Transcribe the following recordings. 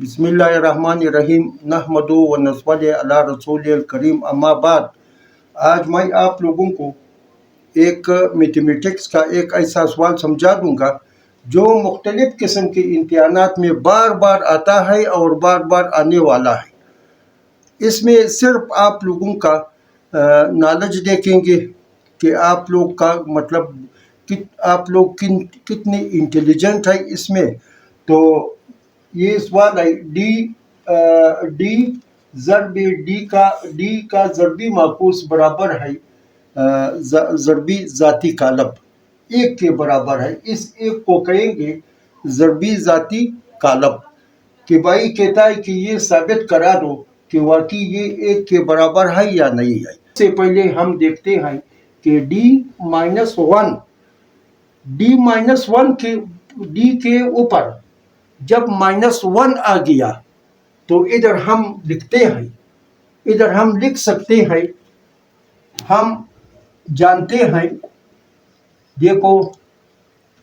बिस्मिल्लाहिर्रहमानिर्रहीम नहमदु व नस्वली अला रसूलिल करीम अम्मा बाद। आज मैं आप लोगों को एक मैथमेटिक्स का एक ऐसा सवाल समझा दूंगा जो मुख्तलिफ़ किस्म के इम्तिहानात में बार बार आता है और बार बार आने वाला है। इसमें सिर्फ आप लोगों का नॉलेज देखेंगे कि आप लोग का मतलब आप लोग कितने इंटेलिजेंट है इसमें। तो ये सवाल है डी का ज़रबी माकूस बराबर है ज़रबी ज़ाती कालब एक के बराबर है। इस एक को कहेंगे ज़रबी ज़ाती कालब कि भाई कहता है कि ये साबित करा दो कि वाकई ये एक के बराबर है या नहीं है। इससे पहले हम देखते हैं कि डी के ऊपर जब -1 आ गया तो इधर हम लिखते हैं, इधर हम लिख सकते हैं, हम जानते हैं, देखो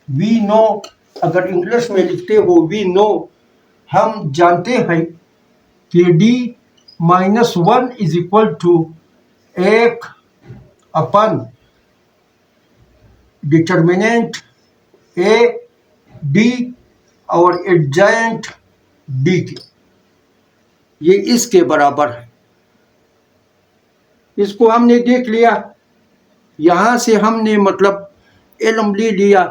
वी नो, अगर इंग्लिश में लिखते हो वी नो, हम जानते हैं कि D-1 is equal to 1 upon determinant A D और एडजेंट डी के, ये इसके बराबर है। इसको हमने देख लिया, यहाँ से हमने मतलब इल्म ले लिया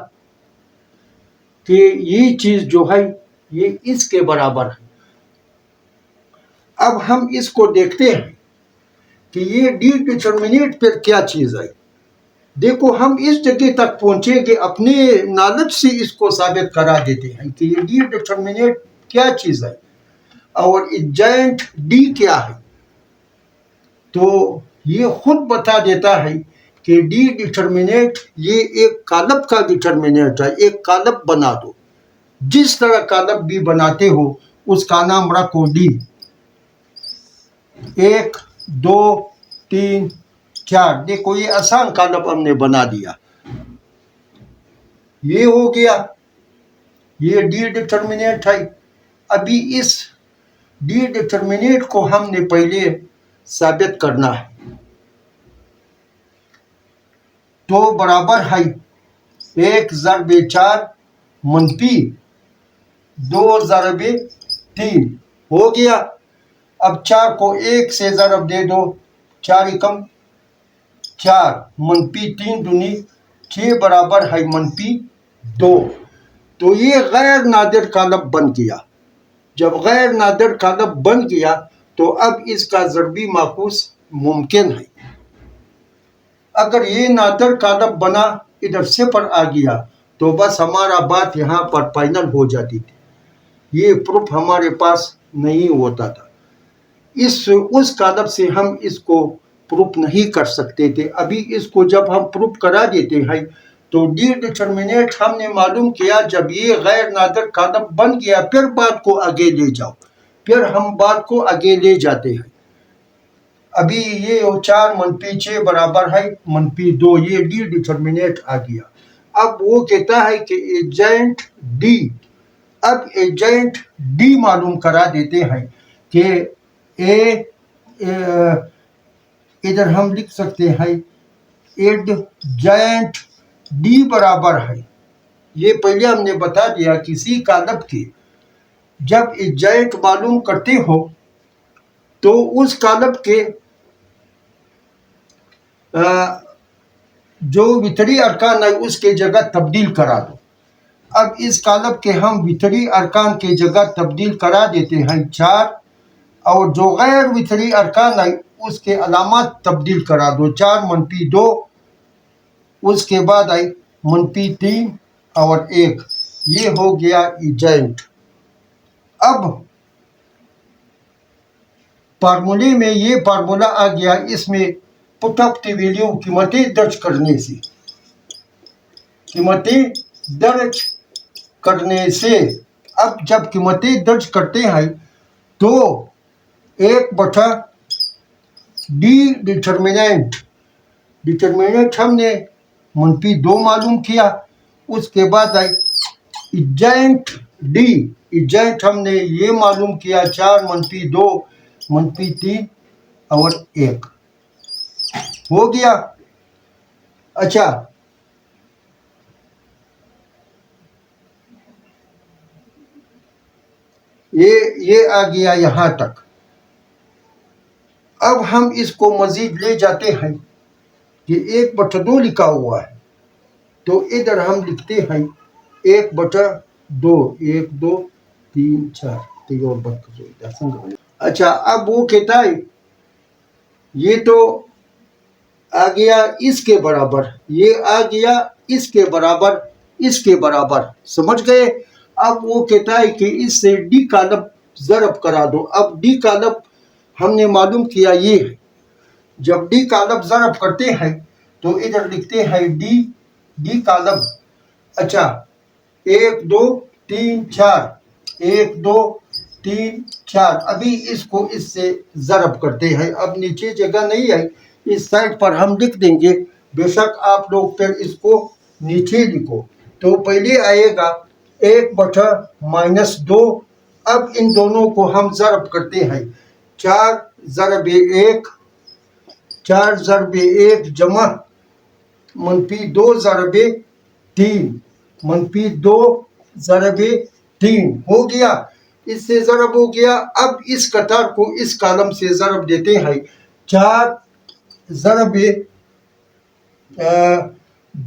कि ये चीज़ जो है ये इसके बराबर है। अब हम इसको देखते हैं कि ये डी डिटर्मिनेंट पर क्या चीज़ है। देखो हम इस जगह तक पहुंचेंगे, अपने नॉलेज से इसको साबित करा देते हैं कि ये डी डिटर्मिनेंट क्या चीज़ है और एडजेंट डी क्या है। तो ये खुद बता देता है कि डी डिटर्मिनेंट ये एक कालब का डिटर्मिनेंट है। एक कालब बना दो, जिस तरह कालब भी बनाते हो उसका नाम रखो डी। 1 2 3 4, देखो ये आसान कालब हमने बना दिया, ये हो गया, ये डी डिटर्मिनेंट है। अभी इस डी डिटर्मिनेंट को हमने पहले साबित करना है। तो बराबर है 1 ज़रबे 4 मनफी 2 ज़रबे 3 हो गया। अब 4 को 1 से ज़रब दे दो, 4 एकम 4 मनफी 3 दूनी 6 बराबर है -2। तो ये गैर नादिर कालब बन गया। जब गैर नादिर कालब बन गया तो अब इसका ज़रबी माकूस मुमकिन है। अगर ये नादिर कालब बना, इधर सिफर आ गया तो बस हमारा बात यहाँ पर फाइनल हो जाती थी। ये प्रूफ हमारे पास नहीं होता था, उस कालब से हम इसको प्रूफ नहीं कर सकते थे। अभी इसको जब हम प्रूफ करा देते हैं तो डी डिटर्मिनेंट हमने मालूम किया। जब ये गैर नादिर कालब बन गया फिर बात को आगे ले जाओ, फिर हम बात को आगे ले जाते हैं। अभी ये 4 मनफी 6 बराबर है -2, ये डी डिटर्मिनेंट आ गया। अब वो कहता है कि एजेंट डी, अब एजेंट डी मालूम करा देते हैं कि इधर हम लिख सकते हैं एडजेंट डी बराबर है, ये पहले हमने बता दिया, किसी कालब के जब एजेंट मालूम करते हो तो उस कालब के जो वितरी अरकान है उसके जगह तब्दील करा दो। अब इस कालब के हम वितरी अरकान के जगह तब्दील करा देते हैं 4, और जो गैर वितरी अरकान है उसके अलामत तब्दील करा दो। 4 -2, उसके बाद आई -3 और 1, ये हो गया एजेंट। अब फार्मूले में ये फार्मूला आ गया, इसमें पुट अप द वैल्यू कीमतें दर्ज करने से, कीमतें दर्ज करने से। अब जब कीमतें दर्ज करते हैं तो 1/डी डिटर्मिनेंट हमने -2 मालूम किया। उसके बाद आई एजेंट डी इजाइट हमने ये मालूम किया 4 - 2 - 3 और 1 हो गया। अच्छा ये आ गया यहाँ तक। अब हम इसको मजीद ले जाते हैं कि 1/2 लिखा हुआ है, तो इधर हम लिखते हैं 1/2 1 2 3 4 अच्छा अब वो कहता है ये तो आ गया इसके बराबर, ये आ गया इसके बराबर, इसके बराबर, समझ गए। अब वो कहता है कि इससे डी कालब ज़रब करा दो। अब डी कालब हमने मालूम किया ये है, जब डी कालब ज़रब करते हैं तो इधर लिखते हैं डी कालब। अच्छा 1 2 3 4 1 2 3 4, अभी इसको इससे ज़रब करते हैं। अब नीचे जगह नहीं है, इस साइड पर हम लिख देंगे, बेशक आप लोग फिर इसको नीचे लिखो। तो पहले आएगा 1/-2। अब इन दोनों को हम ज़रब करते हैं, 4 ज़रब 1 4 ज़रब 1 जमा -2 ज़रब 3 -2 ज़रब 3 हो गया, इससे ज़रब हो गया। अब इस कतार को इस कॉलम से ज़रब देते हैं, 4 ज़रब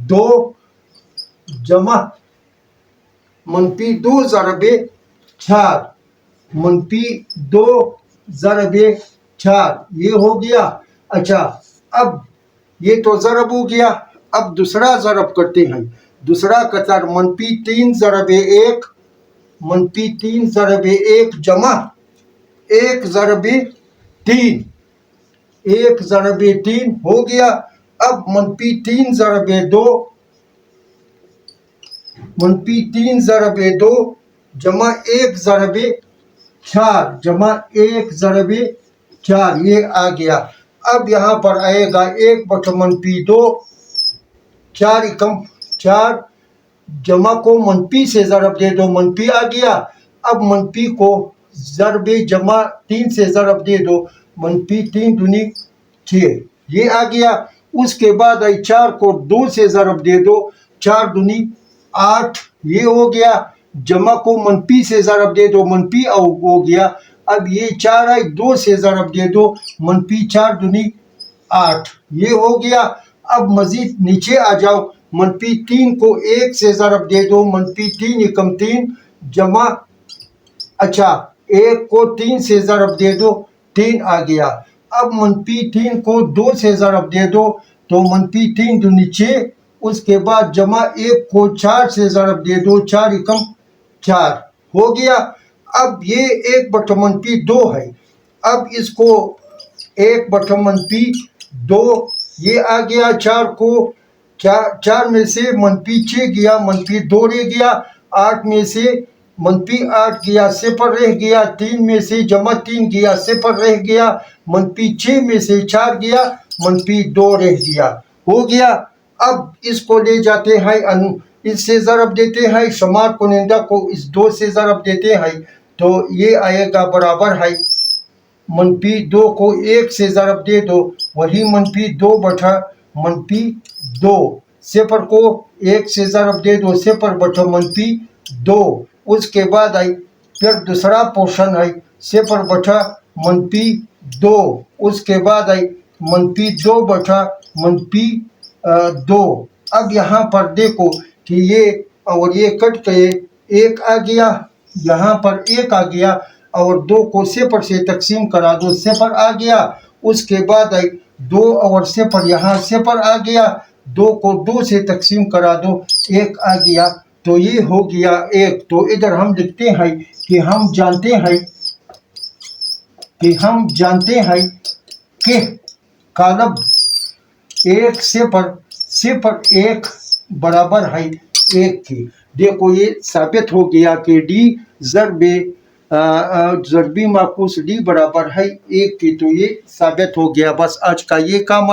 2 जमा -2 ज़रब 4 -2 ज़रब 4, ये हो गया। अच्छा अब ये तो ज़रब हो गया, अब दूसरा ज़रब करते हैं। दूसरा कतार -3 ज़रब 1 -3 ज़रब 1 जमा 1 ज़रब 3 1 ज़रब 3 हो गया। अब -3 ज़रब 2 -3 ज़रब 2 जमा 1 ज़रब 4 जमा 1 ज़रब 4, ये आ गया। अब यहाँ पर आएगा 1/-2 4 एकम 4 जमा को मनपी से ज़रब दे दो, मनपी आ गया। अब मनपी को ज़रब जमा 3 से ज़रब दे दो, -3 दूनी 6, ये आ गया। उसके बाद 4 को 2 से ज़रब दे दो, 4 दूनी 8, ये हो गया। जमा को मनपी से ज़रब दे दो, मनपी हो गया। अब ये 4 है, 2 से ज़रब दे दो, -4 दूनी 8, ये हो गया। अब मजीद नीचे आ जाओ, -3 को 1 से ज़रब दे दो, -3 एकम 3 जमा, अच्छा 1 को 3 से ज़रब दे दो, 3 आ गया। अब -3 को 2 से ज़रब दे दो, तो -3 दूनी 6, उसके बाद जमा 1 को 4 से ज़रब दे दो, 4 एकम 4 हो गया। अब ये 1/-2 है, अब इसको 1/-2 ये आ गया। 4 को 4 में से -6 गया, -2 रह गया। 8 में से -8 गया, 0 रह गया। 3 में से जमा 3 गया, 0 रह गया। -6 में से 4 गया, -2 रह गया, हो गया। अब इसको ले जाते हैं, इससे ज़रब देते हैं, शुमार कुनिंदा को इस 2 से ज़रब देते हैं, तो ये आएगा बराबर है -2 को 1 से ज़रब दे दो, वही -2/-2, 0 को 1 से ज़रब दे दो, 0/-2। उसके बाद आई फिर दूसरा पोर्शन है 0/-2, उसके बाद आई -2/-2। अब यहाँ पर देखो कि ये और ये कट गए, 1 आ गया, यहाँ पर 1 आ गया, और 2 को 0 से तकसीम करा दो, 0 आ गया। उसके बाद आई 2 और 0, यहाँ 0 आ गया, 2 को 2 से तकसीम करा दो, 1 आ गया, तो ये हो गया 1। तो इधर हम लिखते हैं कि हम जानते हैं कि कालब 1 0 0 1 बराबर है 1 की। देखो ये साबित हो गया कि डी ज़रबी माकूस डी बराबर है 1 की, तो ये साबित हो गया। बस आज का ये काम है।